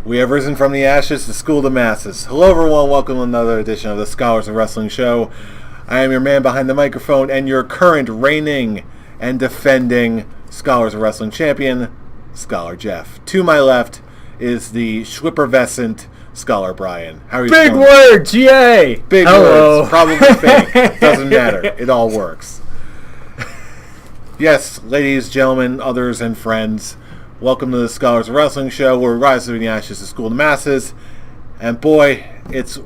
We have risen from the ashes to school the masses. Hello everyone, welcome to another edition of the Scholars of Wrestling Show. I am your man behind the microphone and your current reigning and defending Scholars of Wrestling champion, Scholar Jeff. To my left is the Schwippervescent Scholar Brian. How are you Big doing? words, yay! Big Hello. words, probably fake. Doesn't matter. It all works. Yes, ladies, gentlemen, others, and friends, welcome to the Scholars of Wrestling Show, where we rise from the ashes to school the masses. And boy, it's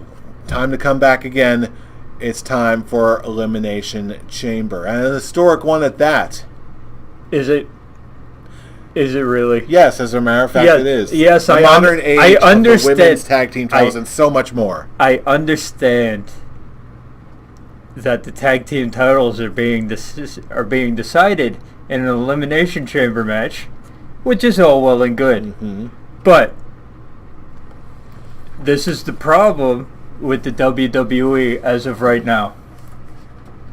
time to come back again. It's time for Elimination Chamber, and an historic one at that. Is it? Is it really? Yes, as a matter of fact, it is. Yes, the modern age I of understand. the women's tag team titles and so much more. I understand that the tag team titles are being decided in an Elimination Chamber match, which is all well and good. Mm-hmm. But this is the problem with the WWE as of right now.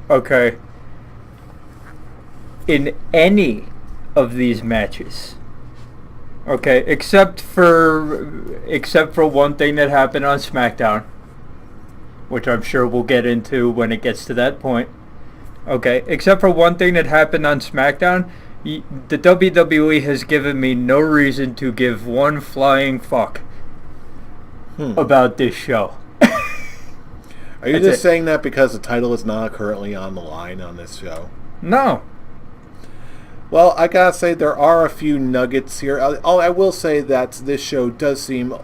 Okay. In any of these matches, okay, except for one thing that happened on SmackDown, which I'm sure we'll get into when it gets to that point. Okay, except for one thing that happened on SmackDown, the WWE has given me no reason to give one flying fuck about this show. Are you just saying that because the title is not currently on the line on this show? No. Well, I gotta say there are a few nuggets here. I will say that this show does seem a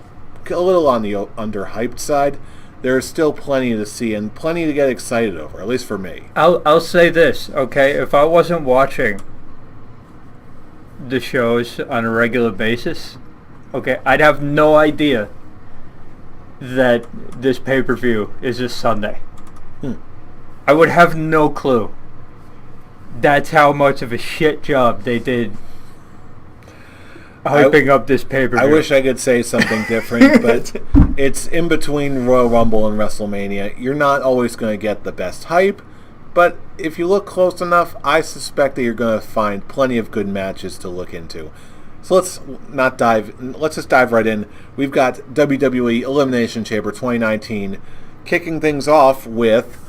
little on the underhyped side. There's still plenty to see and plenty to get excited over, at least for me. I'll say this, okay? If I wasn't watching the shows on a regular basis, okay, I'd have no idea that this pay-per-view is this Sunday. I would have no clue. That's how much of a shit job they did hyping up this pay-per-view. I wish I could say something different, but it's in between Royal Rumble and WrestleMania. You're not always going to get the best hype, but if you look close enough, I suspect that you're going to find plenty of good matches to look into. So let's just dive right in. We've got WWE Elimination Chamber 2019 kicking things off with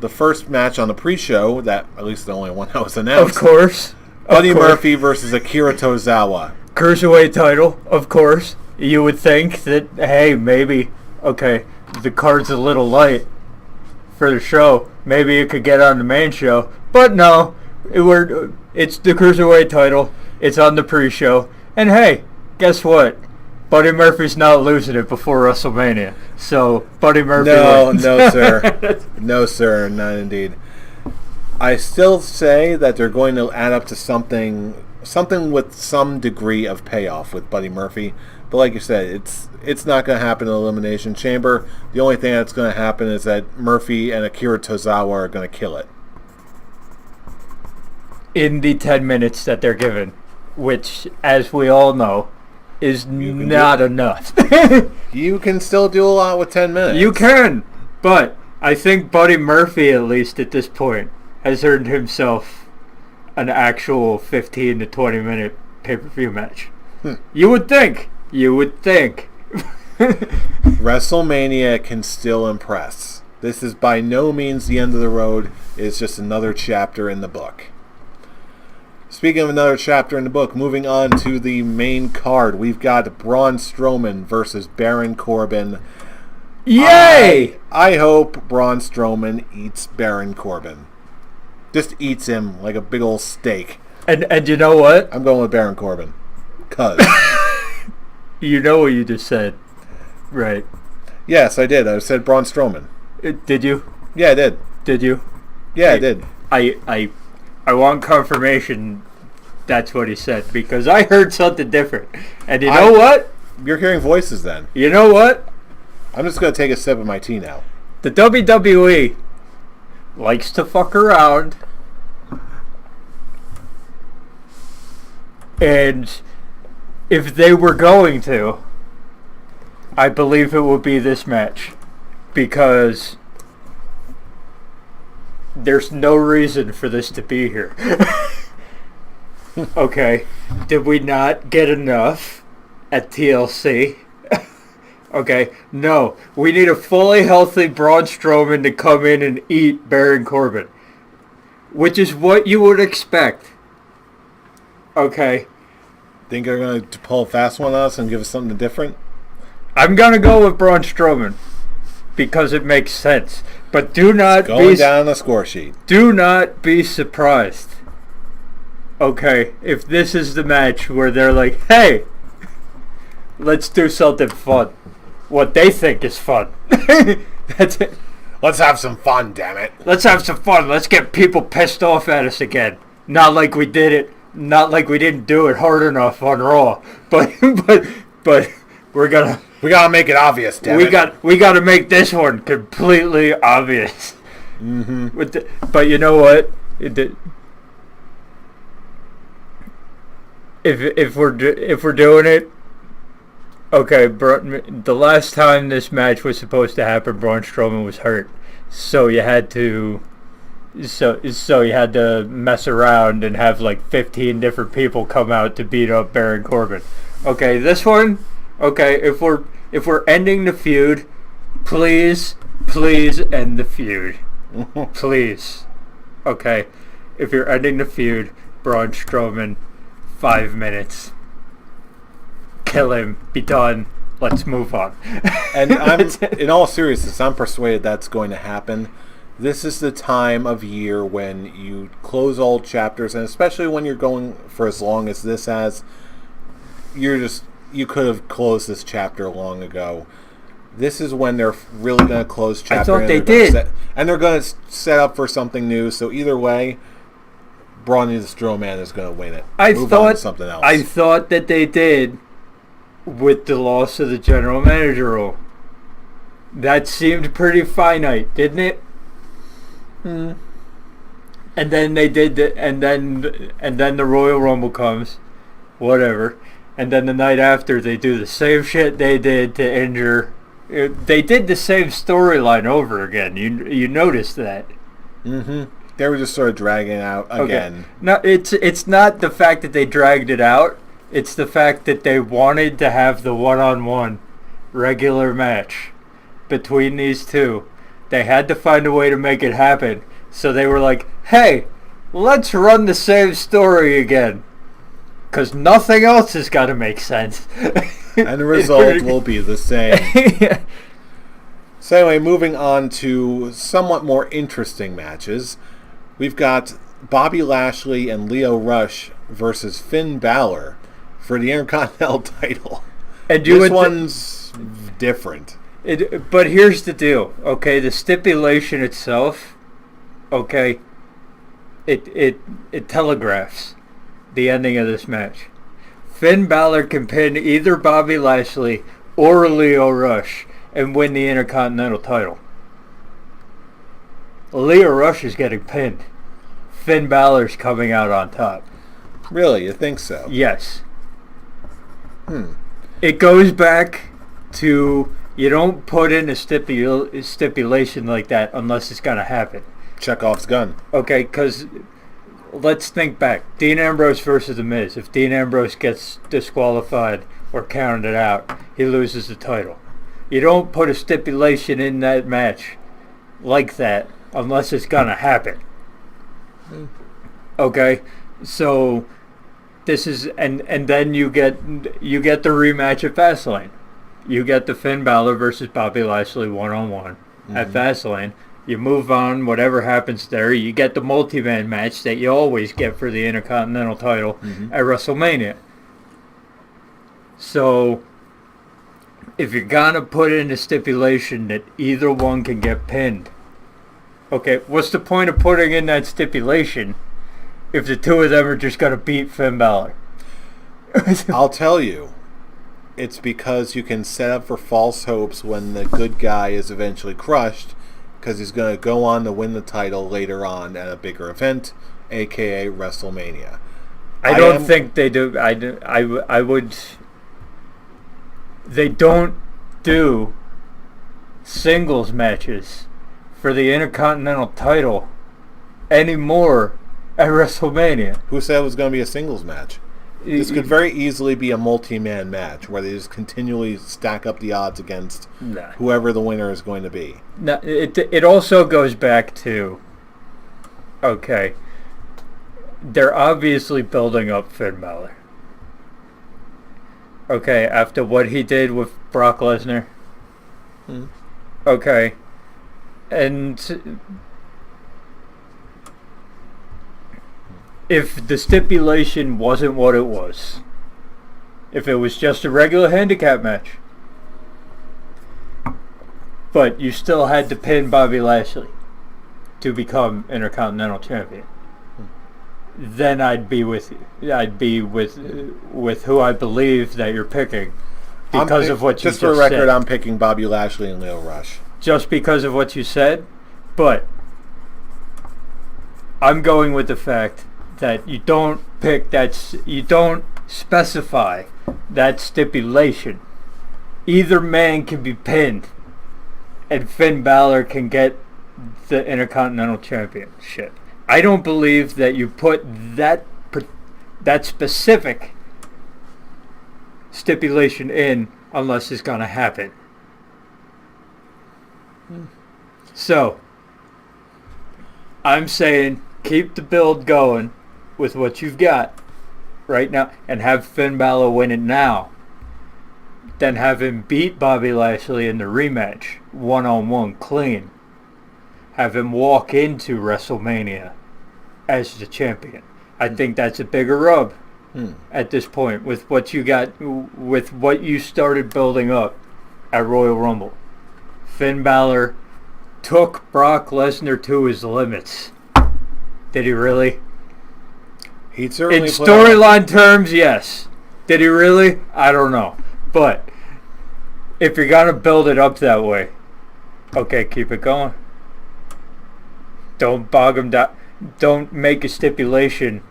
the first match on the pre-show, that at least the only one that was announced. Of course. Buddy Murphy versus Akira Tozawa. Cruiserweight title, of course. You would think that, hey, maybe, okay, the card's a little light for the show. Maybe it could get on the main show. But no, it's the Cruiserweight title. It's on the pre-show. And hey, guess what? Buddy Murphy's not losing it before WrestleMania. So, Buddy Murphy wins. No, sir. No, sir. Not indeed. I still say that they're going to add up to something with some degree of payoff with Buddy Murphy. But like you said, it's not going to happen in Elimination Chamber. The only thing that's going to happen is that Murphy and Akira Tozawa are going to kill it. In the 10 minutes that they're given, which, as we all know, is not enough. You can still do a lot with 10 minutes. You can, but I think Buddy Murphy, at least at this point, has earned himself an actual 15 to 20 minute pay-per-view match. You would think. WrestleMania can still impress. This is by no means the end of the road. It's just another chapter in the book. Speaking of another chapter in the book, moving on to the main card, we've got Braun Strowman versus Baron Corbin. Yay! I hope Braun Strowman eats Baron Corbin. Just eats him like a big old steak. And you know what? I'm going with Baron Corbin. 'Cause. You know what you just said, right? Yes, I did. I said Braun Strowman. Did you? Yeah, I did. Did you? Yeah, I did. I want confirmation that's what he said, because I heard something different. And you know what? You're hearing voices then. You know what? I'm just going to take a sip of my tea now. The WWE likes to fuck around. And if they were going to, I believe it would be this match. Because there's no reason for this to be here. Okay, did we not get enough at TLC Okay, no. We need a fully healthy Braun Strowman to come in and eat Baron Corbin. Which is what you would expect. Okay. Think they're going to pull a fast one on us and give us something different? I'm going to go with Braun Strowman. Because it makes sense. But do not going down the score sheet. Do not be surprised. Okay, if this is the match where they're like, hey, let's do something fun. What they think is fun. That's it. Let's have some fun, damn it. Let's have some fun. Let's get people pissed off at us again. Not like we did it. Not like we didn't do it hard enough on Raw. But we're gonna. We gotta make it obvious, damn it. We gotta make this one completely obvious. Mm-hmm. But you know what? If we're doing it, okay. The last time this match was supposed to happen, Braun Strowman was hurt, so you had to. So you had to mess around and have like 15 different people come out to beat up Baron Corbin. Okay, this one. Okay, if we're ending the feud, please end the feud. Please. Okay, if you're ending the feud, Braun Strowman, 5 minutes. Kill him. Be done. Let's move on. And in all seriousness, I'm persuaded that's going to happen. This is the time of year when you close all chapters, and especially when you're going for as long as this has, you could have closed this chapter long ago. This is when they're really going to close chapter. I thought they did. And they're going to set up for something new, so either way, Braun the Strowman is going to win it. Move on to something else. I thought that they did with the loss of the general manager role. That seemed pretty finite, didn't it? And then they did and then the Royal Rumble comes, whatever, and then the night after they do the same shit they did to injure. They did the same storyline over again. You noticed that? Mm-hmm. They were just sort of dragging it out again. Okay. No, it's not the fact that they dragged it out. It's the fact that they wanted to have the one-on-one regular match between these two. They had to find a way to make it happen. So they were like, hey, let's run the same story again. Because nothing else has got to make sense. And the result will be the same. Yeah. So anyway, moving on to somewhat more interesting matches. We've got Bobby Lashley and Lio Rush versus Finn Balor for the Intercontinental title. And this one's different. But here's the deal, okay? The stipulation itself, okay, it telegraphs the ending of this match. Finn Balor can pin either Bobby Lashley or Lio Rush and win the Intercontinental title. Lio Rush is getting pinned. Finn Balor's coming out on top. Really? You think so? Yes. It goes back to... You don't put in a stipulation like that unless it's going to happen. Chekhov's gun. Okay, because let's think back. Dean Ambrose versus The Miz. If Dean Ambrose gets disqualified or counted out, he loses the title. You don't put a stipulation in that match like that unless it's going to happen. Okay, so this is... And then you get the rematch at Fastlane. You get the Finn Balor versus Bobby Lashley one-on-one at Fastlane. You move on, whatever happens there. You get the multi-man match that you always get for the Intercontinental title at WrestleMania. So, if you're going to put in a stipulation that either one can get pinned, okay, what's the point of putting in that stipulation if the two of them are just going to beat Finn Balor? I'll tell you. It's because you can set up for false hopes when the good guy is eventually crushed, because he's going to go on to win the title later on at a bigger event, aka WrestleMania. I don't think they do. I would. They don't do singles matches for the Intercontinental title anymore at WrestleMania. Who said it was going to be a singles match? This could very easily be a multi-man match where they just continually stack up the odds against whoever the winner is going to be. No, it also goes back to, okay, they're obviously building up Finn Balor. Okay, after what he did with Brock Lesnar. Okay, and if the stipulation wasn't what it was, if it was just a regular handicap match, but you still had to pin Bobby Lashley to become Intercontinental Champion, then I'd be with you. I'd be with who I believe that you're picking because of what you just said. Just for record, I'm picking Bobby Lashley and Leo Rush. Just because of what you said, but I'm going with the fact that you don't specify that stipulation. Either man can be pinned, and Finn Balor can get the Intercontinental Championship. I don't believe that you put that specific stipulation in unless it's going to happen. So, I'm saying keep the build going with what you've got right now and have Finn Balor win it now. Then have him beat Bobby Lashley in the rematch, one-on-one, clean. Have him walk into WrestleMania as the champion. I think that's a bigger rub at this point with what you got, with what you started building up at Royal Rumble. Finn Balor took Brock Lesnar to his limits. Did he really? He'd certainly in storyline terms, yes. Did he really? I don't know. But if you're going to build it up that way, okay, keep it going. Don't bog him down. Don't make a stipulation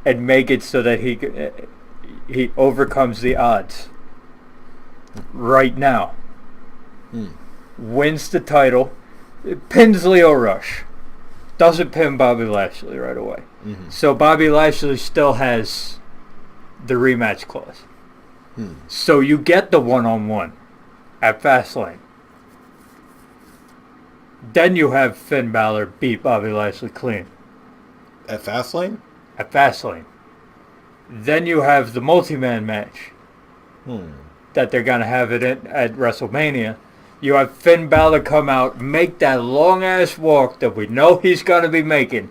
and make it so that he overcomes the odds right now. Wins the title, pins Leo Rush, doesn't pin Bobby Lashley right away. So Bobby Lashley still has the rematch clause. So you get the one-on-one at Fastlane. Then you have Finn Balor beat Bobby Lashley clean. At Fastlane? At Fastlane. Then you have the multi-man match that they're going to have it at WrestleMania. You have Finn Balor come out, make that long-ass walk that we know he's going to be making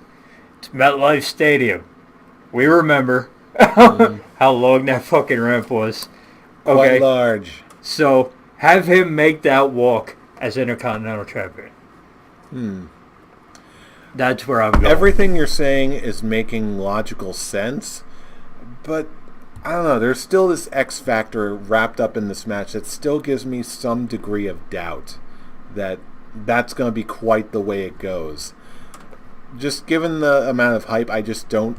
to MetLife Stadium. We remember how long that fucking ramp was. Okay. Quite large. So have him make that walk as Intercontinental Champion. That's where I'm going. Everything you're saying is making logical sense, but I don't know. There's still this X factor wrapped up in this match that still gives me some degree of doubt that that's going to be quite the way it goes. Just given the amount of hype, I just don't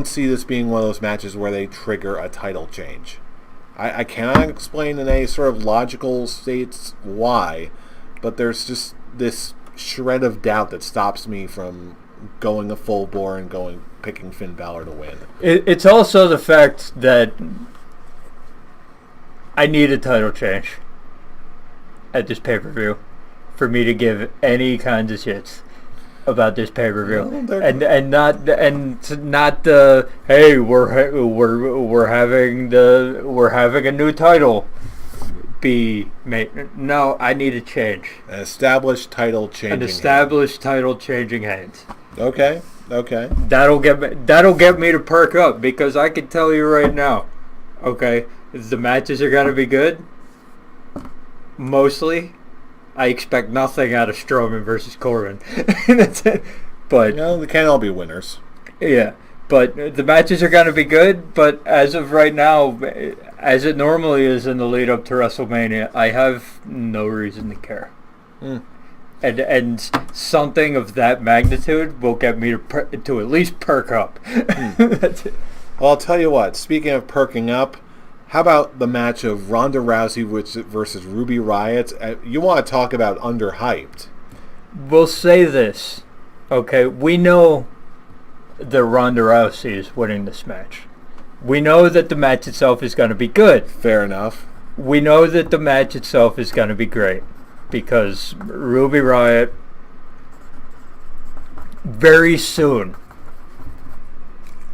see this being one of those matches where they trigger a title change. I cannot explain in any sort of logical states why, but there's just this shred of doubt that stops me from going a full bore and picking Finn Balor to win. It's also the fact that I need a title change at this pay-per-view for me to give any kinds of shits about this pay-per-view, well, and not the hey we're having a new title be made. No, I need a change. An established title changing. Title changing hands. Okay. That'll get me to perk up, because I can tell you right now, okay, the matches are gonna be good. Mostly, I expect nothing out of Strowman versus Corbin. That's it. But they can't all be winners. Yeah, but the matches are gonna be good. But as of right now, as it normally is in the lead up to WrestleMania, I have no reason to care. And something of that magnitude will get me to at least perk up. That's it. Well, I'll tell you what. Speaking of perking up, how about the match of Ronda Rousey versus Ruby Riott? You want to talk about underhyped? We'll say this, okay? We know that Ronda Rousey is winning this match. We know that the match itself is going to be good. Fair enough. We know that the match itself is going to be great because Ruby Riott very soon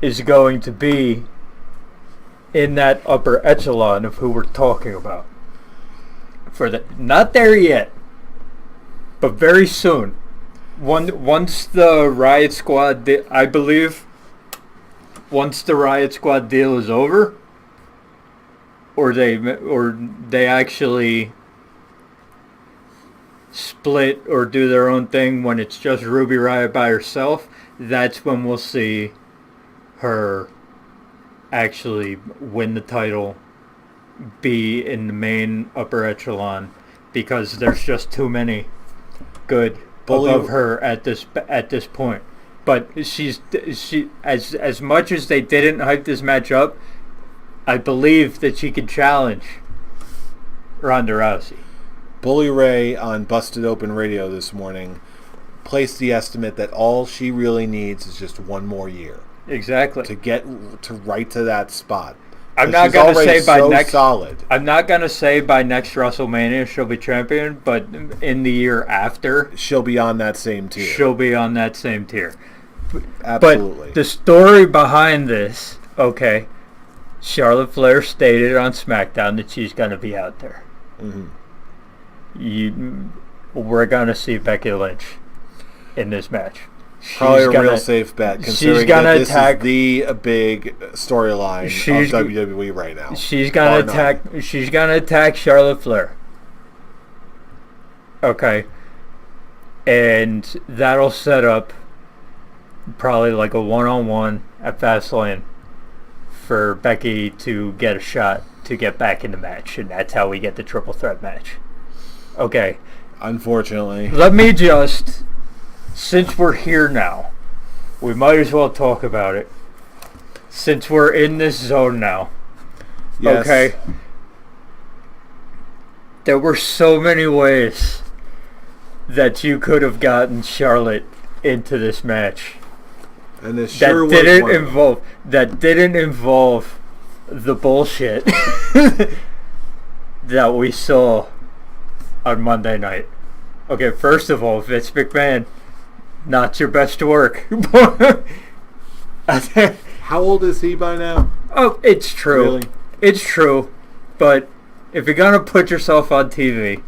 is going to be in that upper echelon of who we're talking about. Not there yet, but very soon. Once the Riot Squad, I believe, once the Riot Squad deal is over, or they actually split or do their own thing when it's just Ruby Riott by herself, that's when we'll see her actually win the title, be in the main upper echelon, because there's just too many good above her at this point. But she as much as they didn't hype this match up, I believe that she could challenge Ronda Rousey. Bully Ray on Busted Open Radio this morning placed the estimate that all she really needs is just one more year. Exactly. To get to right to that spot. I'm not going to say by next. Solid. I'm not going to say by next WrestleMania she'll be champion, but in the year after, she'll be on that same tier. Absolutely. But the story behind this, okay, Charlotte Flair stated on SmackDown that she's going to be out there. Mm-hmm. We're going to see Becky Lynch in this match. Probably a real safe bet, considering that this is the big storyline of WWE right now. She's going to attack Charlotte Flair. Okay. And that'll set up probably like a one-on-one at Fastlane for Becky to get a shot to get back in the match, and that's how we get the triple threat match. Okay. Unfortunately. Let me just, since we're here now, we might as well talk about it. Since we're in this zone now. Yes. Okay. There were so many ways that you could have gotten Charlotte into this match. And this sure was that didn't involve the bullshit that we saw on Monday night. Okay, first of all, Vince McMahon, not your best work. How old is he by now? Oh, it's true. Really? It's true. But if you're going to put yourself on TV,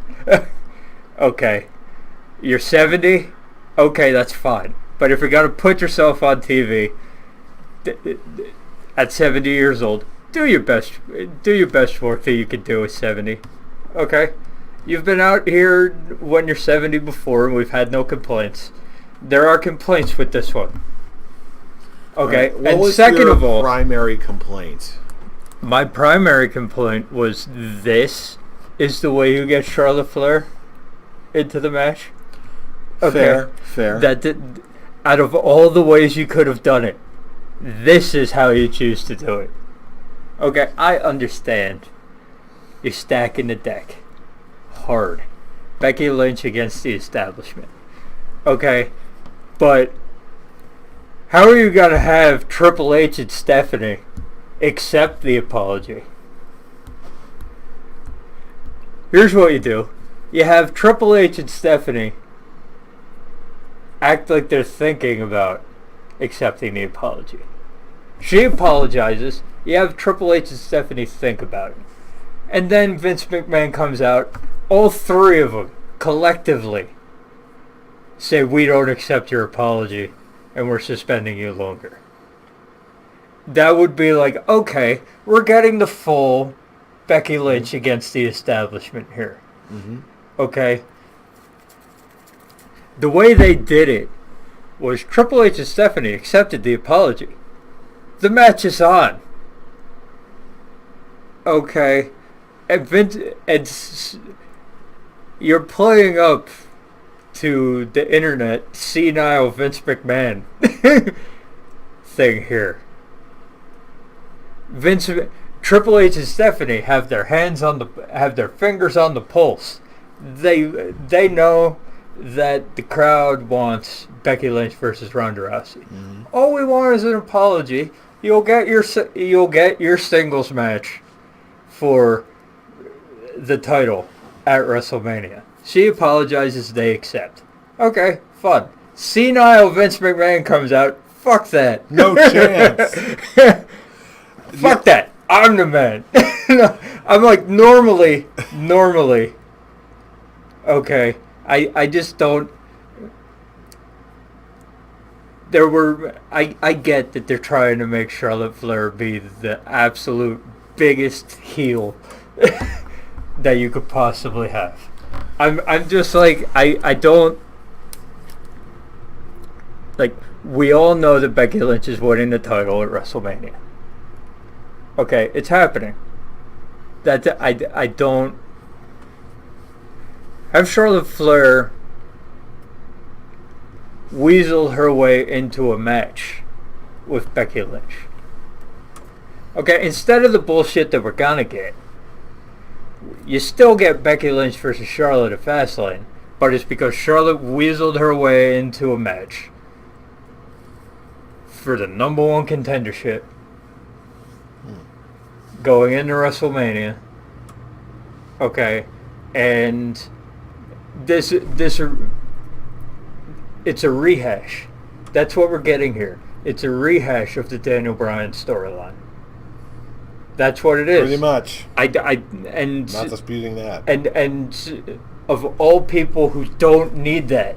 okay, you're 70, okay, that's fine. But if you're going to put yourself on TV at 70 years old, do your best work that you can do at 70. Okay? You've been out here when you're 70 before, and we've had no complaints. There are complaints with this one. Okay? Right. What and was second your of all, primary complaint? My primary complaint was this is the way you get Charlotte Flair into the match. Okay. Fair. Out of all the ways you could have done it, this is how you choose to do it. Okay, I understand. You're stacking the deck. Hard. Becky Lynch against the establishment. Okay, but how are you going to have Triple H and Stephanie accept the apology? Here's what you do. You have Triple H and Stephanie act like they're thinking about accepting the apology. She apologizes. You have Triple H and Stephanie think about it. And then Vince McMahon comes out. All three of them, collectively, say, we don't accept your apology and we're suspending you longer. That would be like, okay, we're getting the full Becky Lynch against the establishment here. Mm-hmm. Okay? The way they did it was Triple H and Stephanie accepted the apology. The match is on. Okay. And Vince, you're playing up to the internet senile Vince McMahon thing here. Triple H and Stephanie have their fingers on the pulse. They know that the crowd wants Becky Lynch versus Ronda Rousey. Mm-hmm. All we want is an apology. You'll get your singles match for the title at WrestleMania. She apologizes, they accept. Okay, fun. Senile Vince McMahon comes out. Fuck that. No chance. Fuck that. I'm the man. I'm like, normally, okay, I just don't. I get that they're trying to make Charlotte Flair be the absolute biggest heel that you could possibly have. I'm just like, I don't, like, we all know that Becky Lynch is winning the title at WrestleMania. Okay, it's happening. I don't have Charlotte Flair weasel her way into a match with Becky Lynch. Okay, instead of the bullshit that we're gonna get, you still get Becky Lynch versus Charlotte at Fastlane, but it's because Charlotte weaseled her way into a match for the number one contendership going into WrestleMania. Okay, and this it's a rehash. That's what we're getting here. It's a rehash of the Daniel Bryan storyline. That's what it is. Pretty much. And not disputing that. And of all people who don't need that,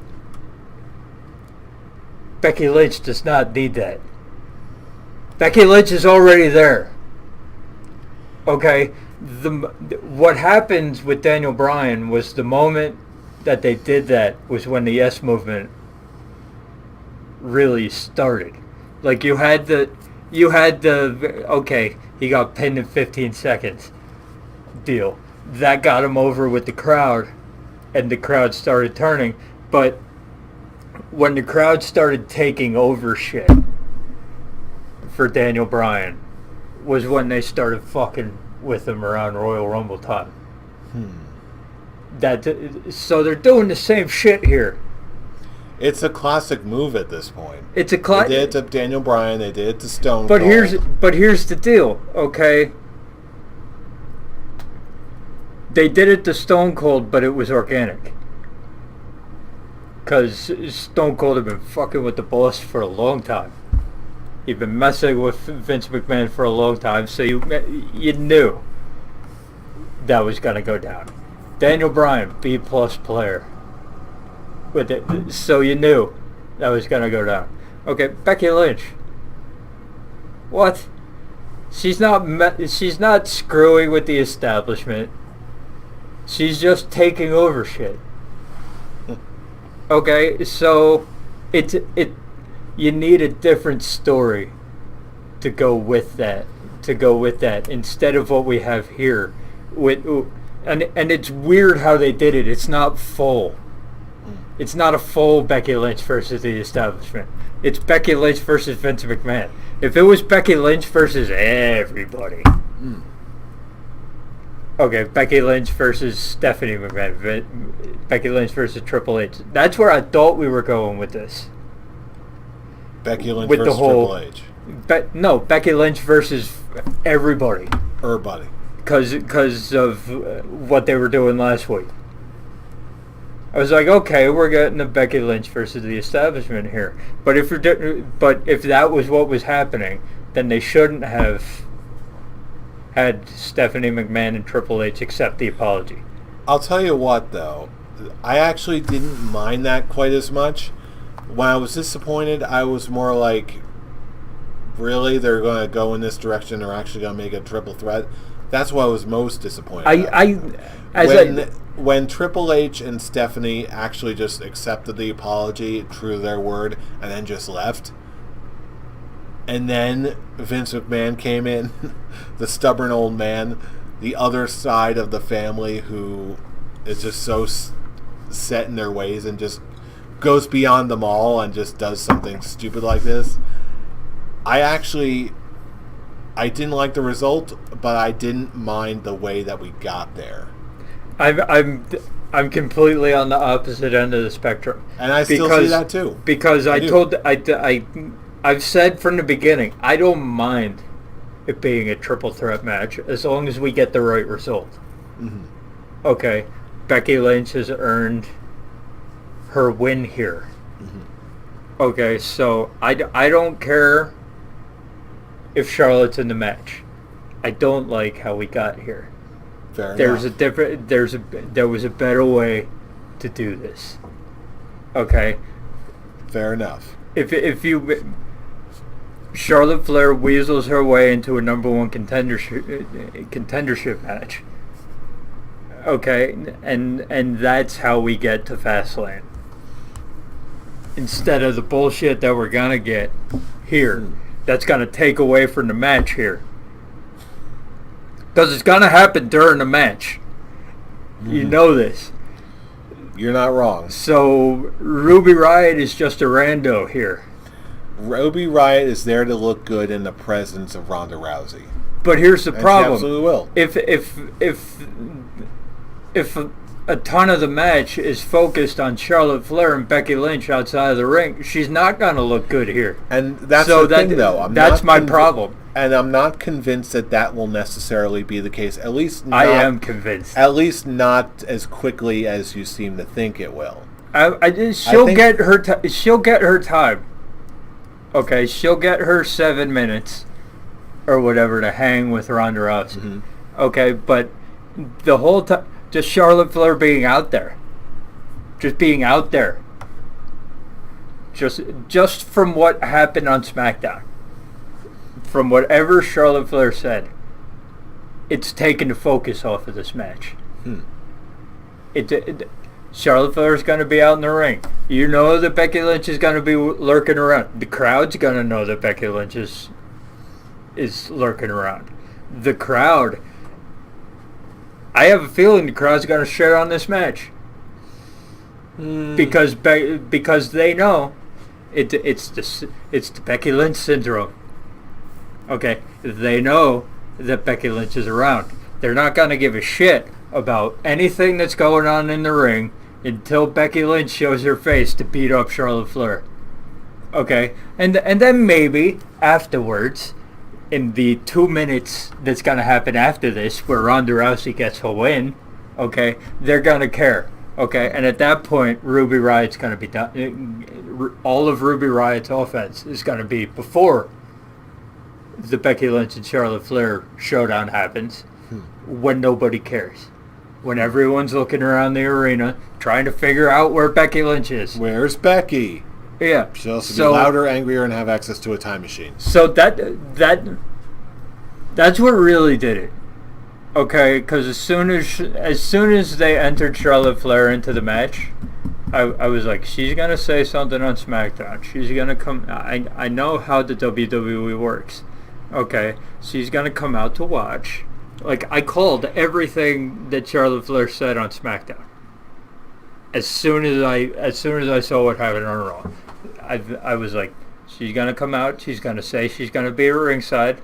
Becky Lynch does not need that. Becky Lynch is already there. Okay, what happened with Daniel Bryan was the moment that they did that was when the Yes Movement really started. Like you had the okay, he got pinned in 15 seconds deal. That got him over with the crowd, and the crowd started turning. But when the crowd started taking over shit for Daniel Bryan was when they started fucking with him around Royal Rumble time. So they're doing the same shit here. It's a classic move at this point. It's a classic. They did it to Daniel Bryan. They did it to Stone But Cold. here's the deal, okay? They did it to Stone Cold, but it was organic. Because Stone Cold had been fucking with the boss for a long time. He'd been messing with Vince McMahon for a long time, so you knew that was going to go down. Daniel Bryan, B-plus player. With it, so you knew that was going to go down. Okay, Becky Lynch. What? She's not screwing with the establishment. She's just taking over shit. Okay, so you need a different story to go with that. Instead of what we have here. And it's weird how they did it. It's not full. It's not a full Becky Lynch versus the establishment. It's Becky Lynch versus Vince McMahon. If it was Becky Lynch versus everybody. Okay, Becky Lynch versus Stephanie McMahon. Becky Lynch versus Triple H. That's where I thought we were going with this. Becky Lynch with versus Triple H. No, Becky Lynch versus everybody. Everybody. Because of what they were doing last week. I was like, okay, we're getting a Becky Lynch versus the establishment here. But if that was what was happening, then they shouldn't have had Stephanie McMahon and Triple H accept the apology. I'll tell you what, though. I actually didn't mind that quite as much. When I was disappointed, I was more like, really? They're going to go in this direction? They're actually going to make a triple threat? That's what I was most disappointed when Triple H and Stephanie actually just accepted the apology, true to their word, and then just left. And then Vince McMahon came in, the stubborn old man, the other side of the family who is just so set in their ways and just goes beyond them all and just does something stupid like this. I didn't like the result, but I didn't mind the way that we got there. I'm I'm completely on the opposite end of the spectrum. And I still see that too. Because I've said from the beginning, I don't mind it being a triple threat match as long as we get the right result. Mm-hmm. Okay, Becky Lynch has earned her win here. Mm-hmm. Okay, so I don't care if Charlotte's in the match. I don't like how we got here. Fair There was a better way to do this. Okay. Fair enough. If you Charlotte Flair weasels her way into a number one contendership match. Okay, and that's how we get to Fastlane. Instead of the bullshit that we're gonna get here, that's gonna take away from the match here. Because it's gonna happen during the match. You know this. You're not wrong. So Ruby Riott is just a rando here. Ruby Riott is there to look good in the presence of Ronda Rousey. But here's the problem. She absolutely will. If a ton of the match is focused on Charlotte Flair and Becky Lynch outside of the ring, she's not going to look good here. And that's the thing, though. That's my problem. And I'm not convinced that will necessarily be the case. At least not, I am convinced. At least not as quickly as you seem to think it will. She'll get her time. Okay, she'll get her 7 minutes or whatever to hang with Ronda Rousey. Mm-hmm. Okay, but the whole time, just Charlotte Flair being out there. Just being out there. Just from what happened on SmackDown. From whatever Charlotte Flair said, it's taken the focus off of this match. Charlotte Flair is going to be out in the ring. You know that Becky Lynch is going to be lurking around. The crowd's going to know that Becky Lynch is lurking around. The crowd, I have a feeling the crowd's going to share on this match. Because they know it's the Becky Lynch syndrome. Okay, they know that Becky Lynch is around. They're not going to give a shit about anything that's going on in the ring until Becky Lynch shows her face to beat up Charlotte Flair. Okay, and then maybe afterwards, in the 2 minutes that's going to happen after this, where Ronda Rousey gets her win, okay, they're going to care. Okay, and at that point, Ruby Riott's going to be done. All of Ruby Riott's offense is going to be before the Becky Lynch and Charlotte Flair showdown happens, when nobody cares. When everyone's looking around the arena trying to figure out where Becky Lynch is. Where's Becky? Yeah. She'll also be louder, angrier, and have access to a time machine. So that's what really did it. Okay, because as soon as they entered Charlotte Flair into the match, I was like, she's gonna say something on SmackDown. She's gonna come. I know how the WWE works. Okay, she's gonna come out to watch. Like, I called everything that Charlotte Flair said on SmackDown. As soon as I saw what happened on Raw, I was like, she's gonna come out. She's gonna say she's gonna be at ringside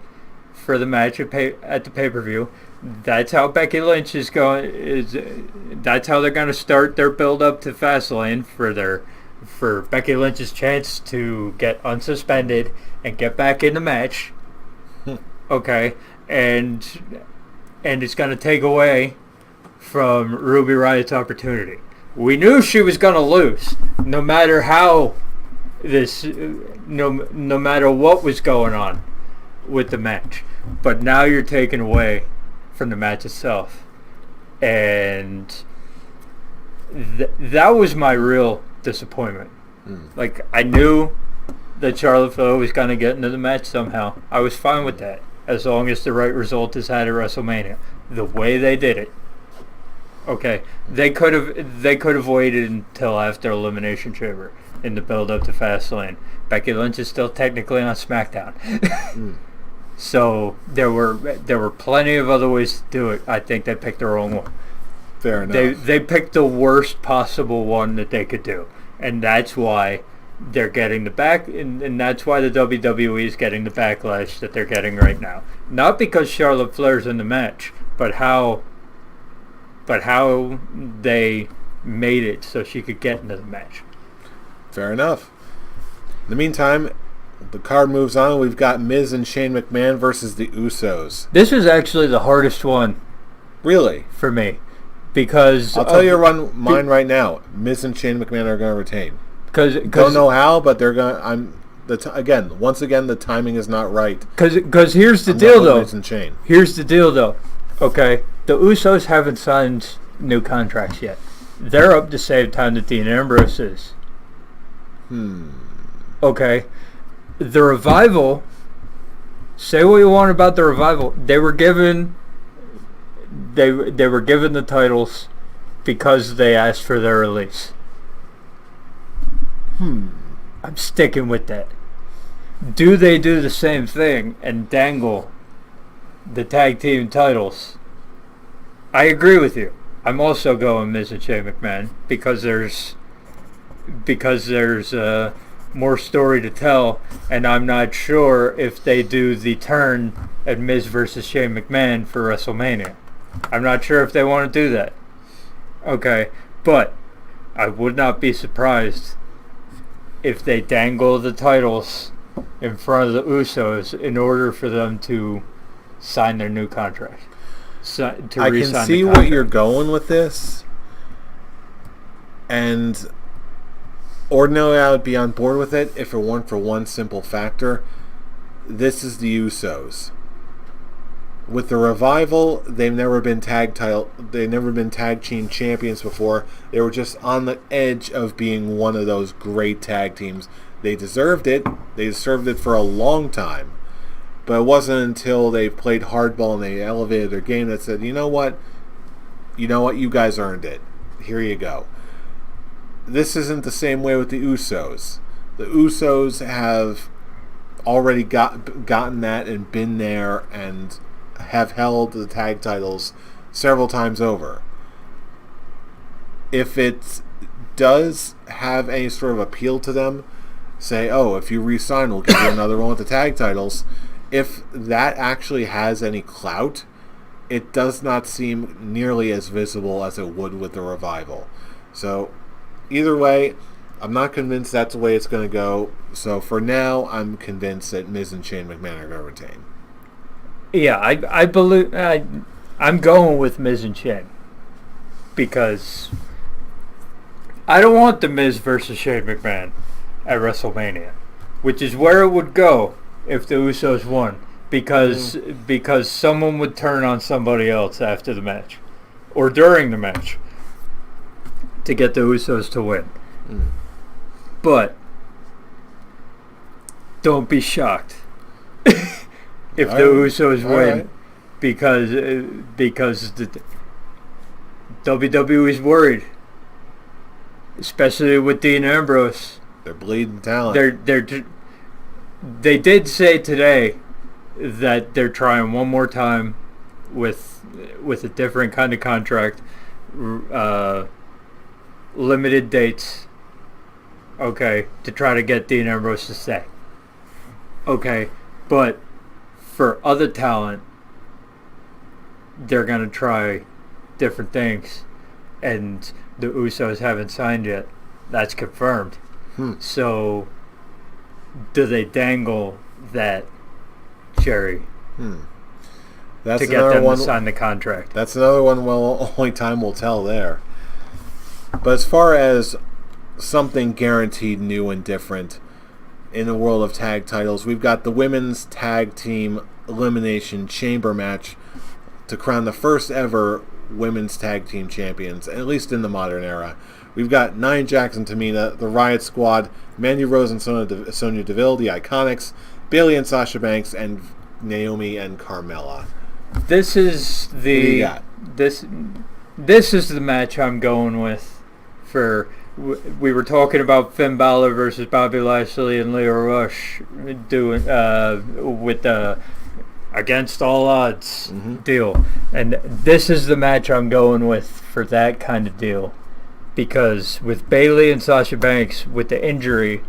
for the match at the pay-per-view. That's how Becky Lynch is going. That's how they're gonna start their build up to Fastlane for Becky Lynch's chance to get unsuspended and get back in the match. Okay, and it's going to take away from Ruby Riott's opportunity. We knew she was going to lose, no matter how no matter what was going on with the match. But now you're taking away from the match itself, and that was my real disappointment. Like, I knew that Charlotte Flair was going to get into the match somehow. I was fine with that, as long as the right result is had at WrestleMania. The way they did it, okay, they could have waited until after Elimination Chamber in the build up to Fastlane. Becky Lynch is still technically on SmackDown, so there were plenty of other ways to do it. I think they picked the wrong one. Fair enough. They picked the worst possible one that they could do, and that's why they're getting the back, and that's why the WWE is getting the backlash that they're getting right now. Not because Charlotte Flair's in the match, but how they made it so she could get into the match. Fair enough. In the meantime, the card moves on. We've got Miz and Shane McMahon versus the Usos. This was actually the hardest one. Really? For me. Because... I'll tell you mine right now. Miz and Shane McMahon are going to retain. Don't know how, but they're going to... Once again, the timing is not right. Because here's the deal, though. Miz and Shane. Here's the deal, though. Okay? The Usos haven't signed new contracts yet. They're up to same time that Dean Ambrose is. Okay? The Revival, say what you want about the Revival, they were given the titles because they asked for their release. I'm sticking with that. Do they do the same thing and dangle the tag team titles? I agree with you. I'm also going Miz and Shane McMahon because there's more story to tell, and I'm not sure if they do the turn at Miz versus Shane McMahon for WrestleMania. I'm not sure if they want to do that. Okay, but I would not be surprised if they dangle the titles in front of the Usos in order for them to sign their new contract. I can see where you're going with this, and ordinarily I would be on board with it if it weren't for one simple factor. This is the Usos. With the Revival, they've never been tag team champions before. They were just on the edge of being one of those great tag teams. They deserved it. They deserved it for a long time. But it wasn't until they played hardball and they elevated their game that said, you know what, you guys earned it. Here you go. This isn't the same way with the Usos. The Usos have already gotten that and been there and have held the tag titles several times over. If it does have any sort of appeal to them, say, oh, if you re-sign, we'll give you another one with the tag titles. If that actually has any clout, it does not seem nearly as visible as it would with the Revival. So, either way, I'm not convinced that's the way it's going to go. So, for now, I'm convinced that Miz and Shane McMahon are going to retain. Yeah, I believe... I'm going with Miz and Shane. Because I don't want the Miz versus Shane McMahon at WrestleMania. Which is where it would go if the Usos won. Because someone would turn on somebody else after the match. Or during the match. To get the Usos to win. But don't be shocked if the Usos win, because the WWE is worried, especially with Dean Ambrose. They're bleeding talent. They did say today that they're trying one more time with a different kind of contract, limited dates. Okay, to try to get Dean Ambrose to stay. Okay, but for other talent, they're going to try different things. And the Usos haven't signed yet. That's confirmed. So, do they dangle that cherry That's to get them to sign the contract? That's another one, well, only time will tell there. But as far as something guaranteed new and different in the world of tag titles, we've got the women's tag team elimination chamber match to crown the first ever women's tag team champions, at least in the modern era. We've got Nia Jax and Tamina, the Riot Squad, Mandy Rose and Sonya Deville, the Iconics, Bayley and Sasha Banks, and Naomi and Carmella. This is the this is the match I'm going with. We were talking about Finn Balor versus Bobby Lashley and Leo Rush doing with the against all odds deal, and this is the match I'm going with for that kind of deal, because with Bayley and Sasha Banks with the injury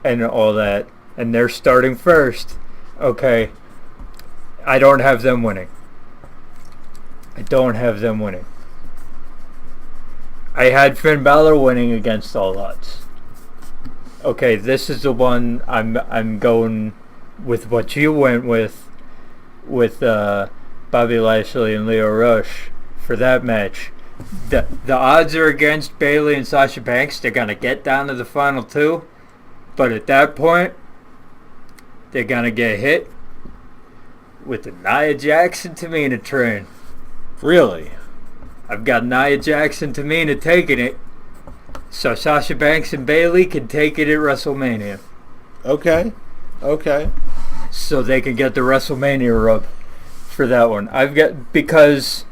and all that, and they're starting first. Okay, I don't have them winning. I had Finn Balor winning against all odds. Okay, this is the one I'm going with what you went with Bobby Lashley and Leo Rush for that match. The odds are against Bayley and Sasha Banks. They're gonna get down to the final two, but at that point, they're gonna get hit with the Nia Jax and Tamina train. Really? I've got Nia Jax and Tamina taking it, so Sasha Banks and Bayley can take it at WrestleMania. Okay. So they can get the WrestleMania rub for that one. Because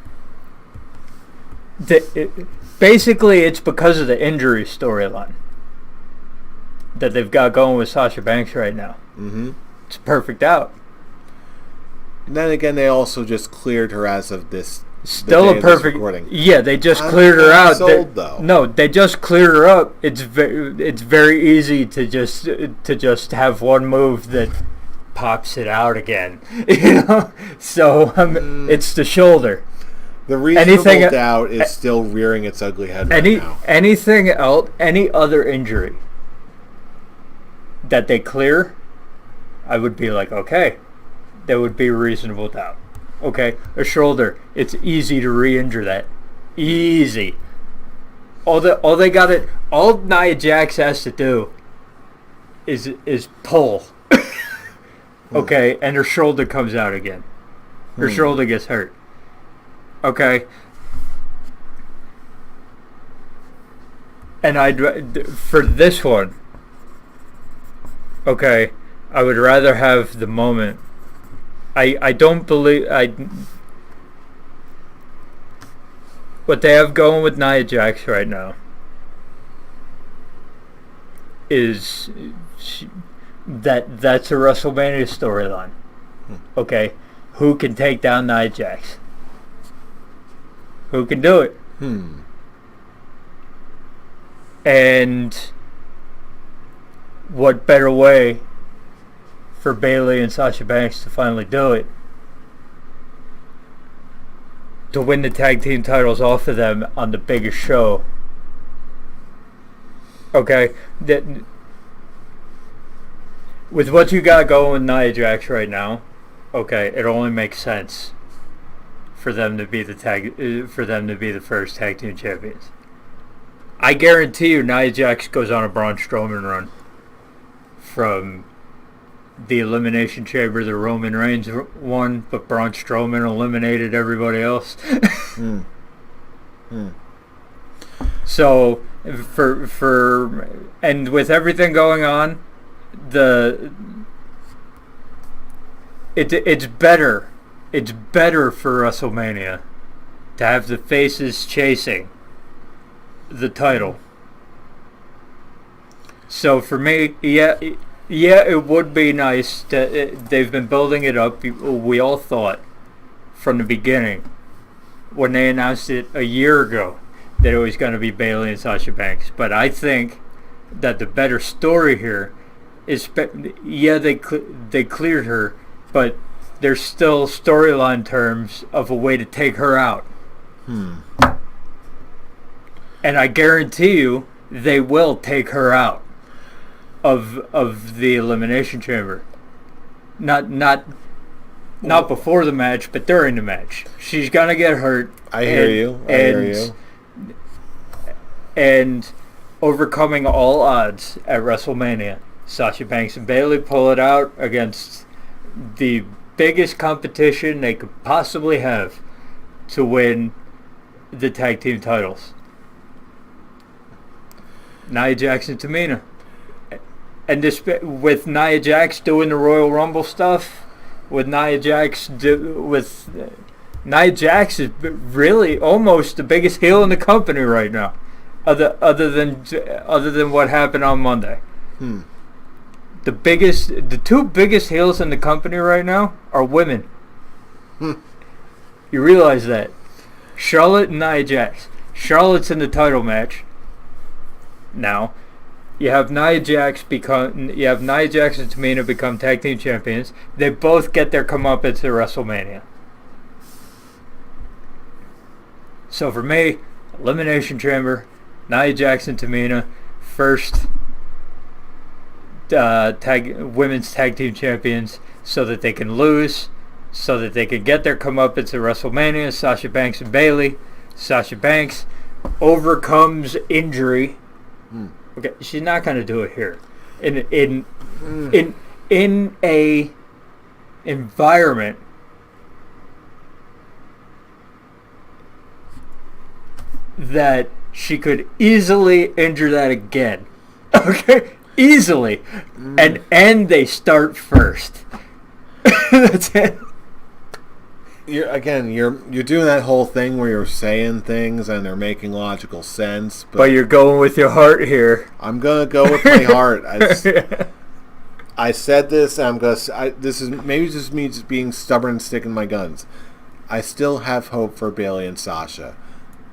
basically it's because of the injury storyline that they've got going with Sasha Banks right now. Mm-hmm. It's perfect out. And then again, they also just cleared her as of this. Still a perfect. Yeah, they just cleared her out. Though. No, they just cleared her up. It's very easy to just have one move that pops it out again. So it's the shoulder. The reasonable doubt is still rearing its ugly head right now. Anything else? Any other injury that they clear, I would be like, okay, there would be a reasonable doubt. Okay, a shoulder, it's easy to re-injure that. Easy. All Nia Jax has to do is pull. Okay, and her shoulder comes out again. Her shoulder gets hurt. Okay. And for this one, okay, I would rather have the moment. I don't believe what they have going with Nia Jax right now is that's a WrestleMania storyline. Okay, who can take down Nia Jax? Who can do it? And what better way for Bayley and Sasha Banks to finally do it, to win the tag team titles off of them on the biggest show. Okay, with what you got going with Nia Jax right now, okay, it only makes sense for them to be the first tag team champions. I guarantee you, Nia Jax goes on a Braun Strowman run from the Elimination Chamber. The Roman Reigns won, but Braun Strowman eliminated everybody else. So for and with everything going on, it's better for WrestleMania to have the faces chasing the title. So for me, yeah, it would be nice that they've been building it up. We all thought from the beginning when they announced it a year ago that it was going to be Bayley and Sasha Banks. But I think that the better story here is, they cleared her, but there's still storyline terms of a way to take her out. And I guarantee you they will take her out of the Elimination Chamber. Not before the match, but during the match. She's gonna get hurt. I hear you. And overcoming all odds at WrestleMania, Sasha Banks and Bayley pull it out against the biggest competition they could possibly have to win the tag team titles. Nia Jax and Tamina. And this, with Nia Jax doing the Royal Rumble stuff, Nia Jax is really almost the biggest heel in the company right now, other than what happened on Monday. The two biggest heels in the company right now are women. You realize that? Charlotte and Nia Jax. Charlotte's in the title match now. You have Nia Jax and Tamina become tag team champions. They both get their comeuppance at WrestleMania. So for me, Elimination Chamber, Nia Jax and Tamina, first women's tag team champions, so that they can lose, so that they can get their comeuppance at WrestleMania. Sasha Banks and Bayley. Sasha Banks overcomes injury. Okay, she's not going to do it here. In a environment that she could easily injure that again. Okay, easily, and they start first. That's it. You're doing that whole thing where you're saying things and they're making logical sense, but you're going with your heart here. I'm gonna go with my heart. I said this. This is maybe just me just being stubborn and sticking my guns. I still have hope for Bayley and Sasha,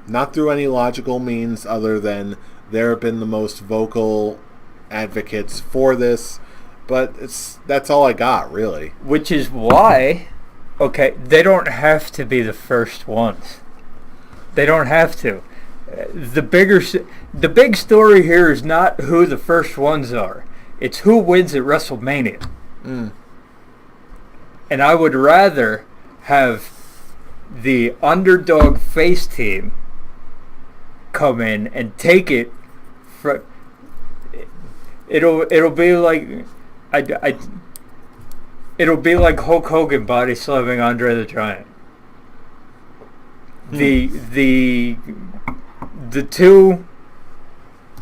not through any logical means other than there have been the most vocal advocates for this, but that's all I got really. Which is why, okay, they don't have to be the first ones. They don't have to. The big story here is not who the first ones are. It's who wins at WrestleMania. And I would rather have the underdog face team come in and take it. It'll be like it'll be like Hulk Hogan body slamming Andre the Giant. The two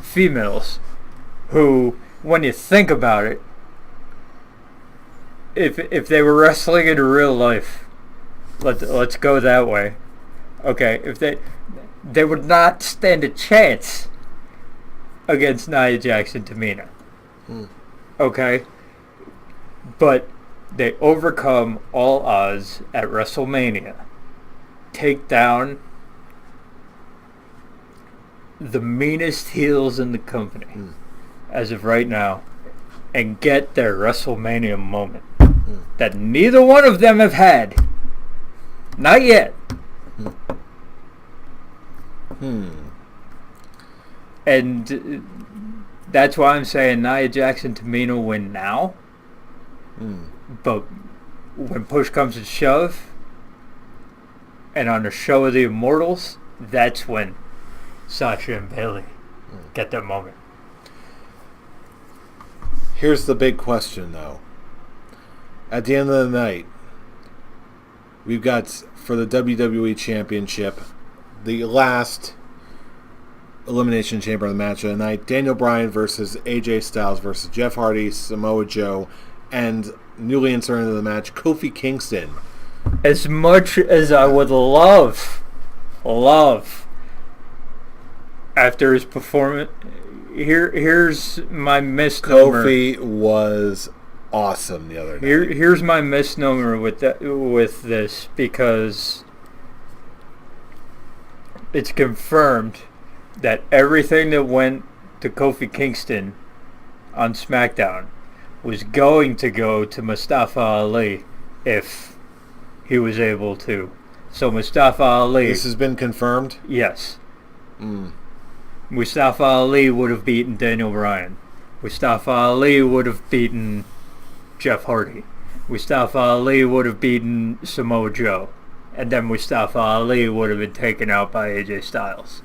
females who, when you think about it, if they were wrestling in real life, let's go that way. Okay, if they would not stand a chance against Nia Jax and Tamina. Okay, but they overcome all odds at WrestleMania, take down the meanest heels in the company as of right now, and get their WrestleMania moment that neither one of them have had. Not yet. And that's why I'm saying Nia Jax and Tamina win now. But when push comes to shove, and on the show of the Immortals, that's when Sasha and Bayley get their moment. Here's the big question, though. At the end of the night, we've got, for the WWE Championship, the last Elimination Chamber of the match of the night, Daniel Bryan versus AJ Styles versus Jeff Hardy, Samoa Joe, and newly inserted into the match, Kofi Kingston. As much as I would love, after his performance, here's my misnomer. Kofi was awesome the other night. Here's my misnomer with this, because it's confirmed that everything that went to Kofi Kingston on SmackDown was going to go to Mustafa Ali if he was able to. So Mustafa Ali... This has been confirmed? Yes. Mustafa Ali would have beaten Daniel Bryan. Mustafa Ali would have beaten Jeff Hardy. Mustafa Ali would have beaten Samoa Joe. And then Mustafa Ali would have been taken out by AJ Styles.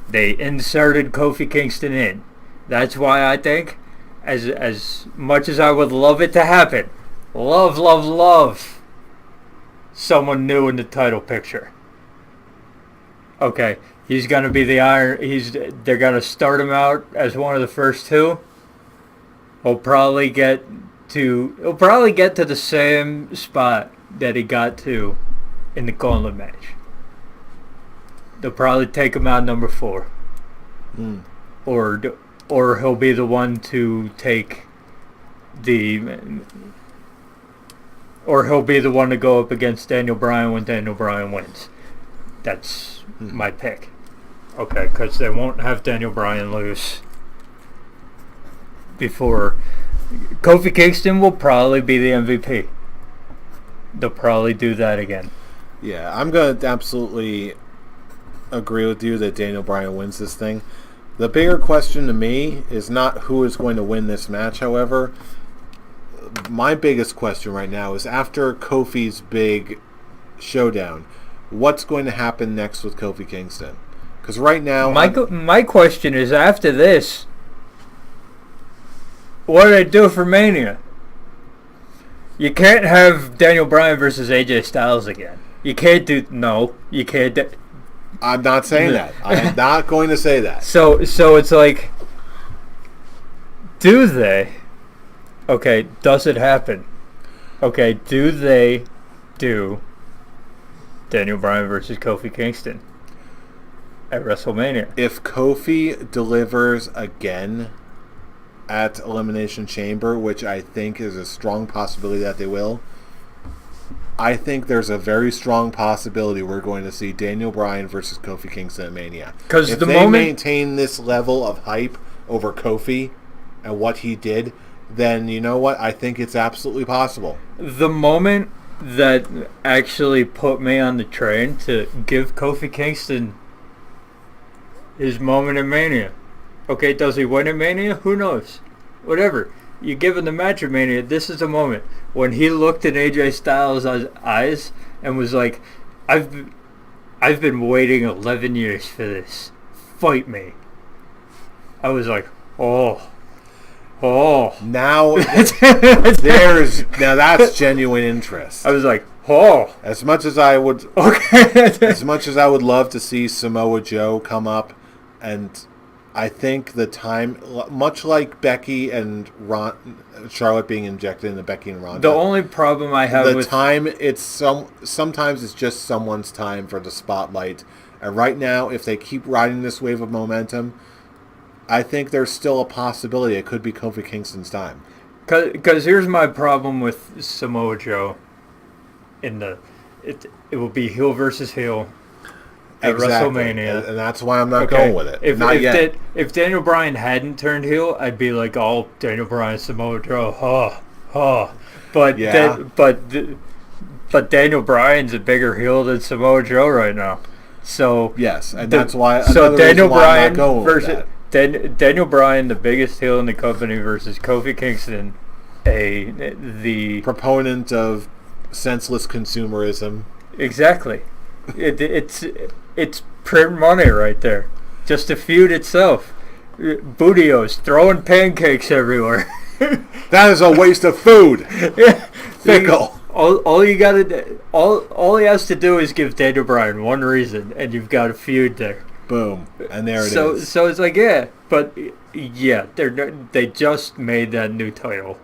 They inserted Kofi Kingston in. That's why I think, as much as I would love it to happen, love someone new in the title picture. Okay, he's gonna be the Iron. They're gonna start him out as one of the first two. He'll probably get to the same spot that he got to in the Gauntlet match. They'll probably take him out number 4. Or he'll be the one to take or he'll be the one to go up against Daniel Bryan when Daniel Bryan wins. That's my pick. Okay, because they won't have Daniel Bryan lose before. Kofi Kingston will probably be the MVP. They'll probably do that again. Yeah, I'm going to absolutely agree with you that Daniel Bryan wins this thing. The bigger question to me is not who is going to win this match, however. My biggest question right now is after Kofi's big showdown, what's going to happen next with Kofi Kingston? Because right now... My question is, after this, what do they do for Mania? You can't have Daniel Bryan versus AJ Styles again. You can't do... No, you can't... I'm not saying that. I am not going to say that. So it's like, do they? Okay, does it happen? Okay, do they do Daniel Bryan versus Kofi Kingston at WrestleMania? If Kofi delivers again at Elimination Chamber, which I think is a strong possibility that they will, I think there's a very strong possibility we're going to see Daniel Bryan versus Kofi Kingston at Mania. Because if they maintain this level of hype over Kofi and what he did, then you know what? I think it's absolutely possible. The moment that actually put me on the train to give Kofi Kingston his moment in Mania. Okay, does he win at Mania? Who knows? Whatever. You give him the match at Mania, this is the moment when he looked in AJ Styles' eyes and was like, I've been waiting 11 years for this. Fight me. I was like, oh. Now that's genuine interest. I was like, oh. As much as I would love to see Samoa Joe come up, and I think the time, much like Becky and Charlotte being injected into Becky and Ronda. The only problem I have with time, sometimes it's just someone's time for the spotlight. And right now, if they keep riding this wave of momentum, I think there's still a possibility it could be Kofi Kingston's time. Because here's my problem with Samoa Joe. It will be heel versus heel. At WrestleMania. And that's why I'm not going with it. Not yet. If Daniel Bryan hadn't turned heel, I'd be like, oh, Daniel Bryan, Samoa Joe, But yeah. But Daniel Bryan's a bigger heel than Samoa Joe right now. So yes, and that's why. So Daniel Bryan versus Daniel Bryan, the biggest heel in the company, versus Kofi Kingston, the proponent of senseless consumerism. Exactly. It's print money right there. Just to feud itself. Bootios throwing pancakes everywhere. That is a waste of food. Yeah. Fickle. All you gotta do, all he has to do is give Daniel Bryan one reason, and you've got a feud there. Boom, and there it is. So it's like, yeah, but yeah, they just made that new title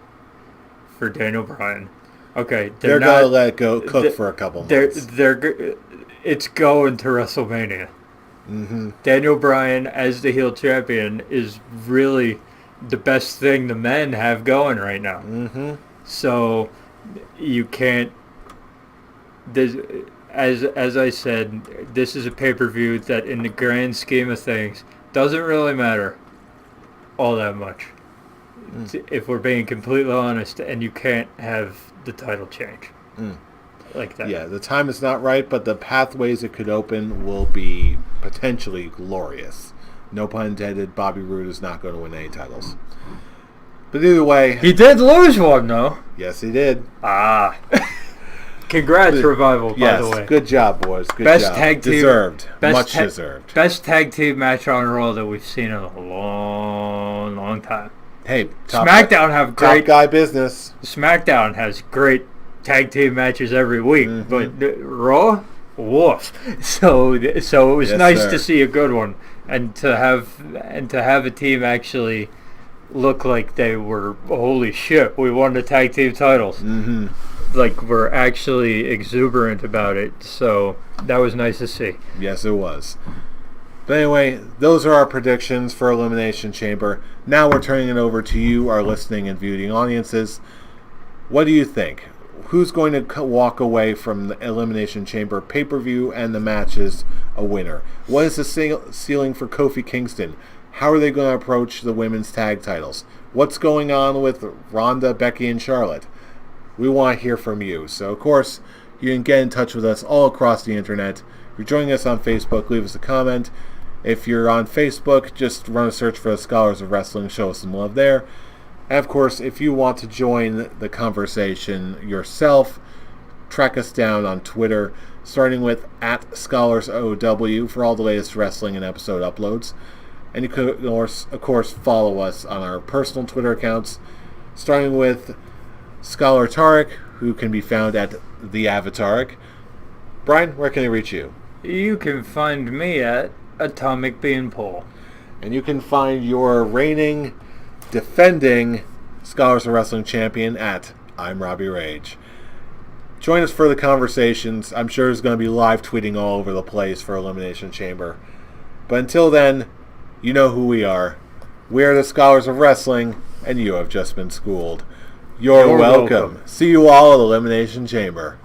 for Daniel Bryan. Okay, they're gonna let it go cook for a couple months. It's going to WrestleMania. Mm-hmm. Daniel Bryan as the heel champion is really the best thing the men have going right now. Mm-hmm. So you can't. As I said, this is a pay-per-view that, in the grand scheme of things, doesn't really matter all that much. If we're being completely honest, and you can't have the title change like that. Yeah, the time is not right, but the pathways it could open will be potentially glorious. No pun intended, Bobby Roode is not going to win any titles. But either way... He did lose one, though. Yes, he did. Ah. Congrats, Revival, by the way. Yes, good job, boys. Good best job. Tag team, deserved. Much deserved. Best tag team match on Raw that we've seen in a long, long time. Hey, SmackDown have great... Top guy business. SmackDown has great tag team matches every week, but Raw, woof. So it was nice to see a good one, and to have a team actually look like they were, holy shit, we won the tag team titles. Mm-hmm. Like, we're actually exuberant about it, so that was nice to see. Yes, it was. But anyway, those are our predictions for Elimination Chamber. Now we're turning it over to you, our listening and viewing audiences. What do you think? Who's going to walk away from the Elimination Chamber pay-per-view and the matches a winner? What is the ceiling for Kofi Kingston? How are they going to approach the women's tag titles? What's going on with Ronda, Becky, and Charlotte? We want to hear from you. So, of course, you can get in touch with us all across the internet. you're joining us on Facebook, leave us a comment. If you're on Facebook, just run a search for the Scholars of Wrestling. Show us some love there. And of course, if you want to join the conversation yourself, track us down on Twitter, starting with @ScholarsOW for all the latest wrestling and episode uploads. And you can, of course, follow us on our personal Twitter accounts, starting with Scholar Tarek, who can be found at The Avataric. Brian, where can they reach you? You can find me at Atomic Beanpole. And you can find your reigning, defending Scholars of Wrestling champion at I'm Robbie Rage. Join us for the conversations. I'm sure there's going to be live tweeting all over the place for Elimination Chamber. But until then, you know who we are. We are the Scholars of Wrestling, and you have just been schooled. You're welcome. See you all at Elimination Chamber.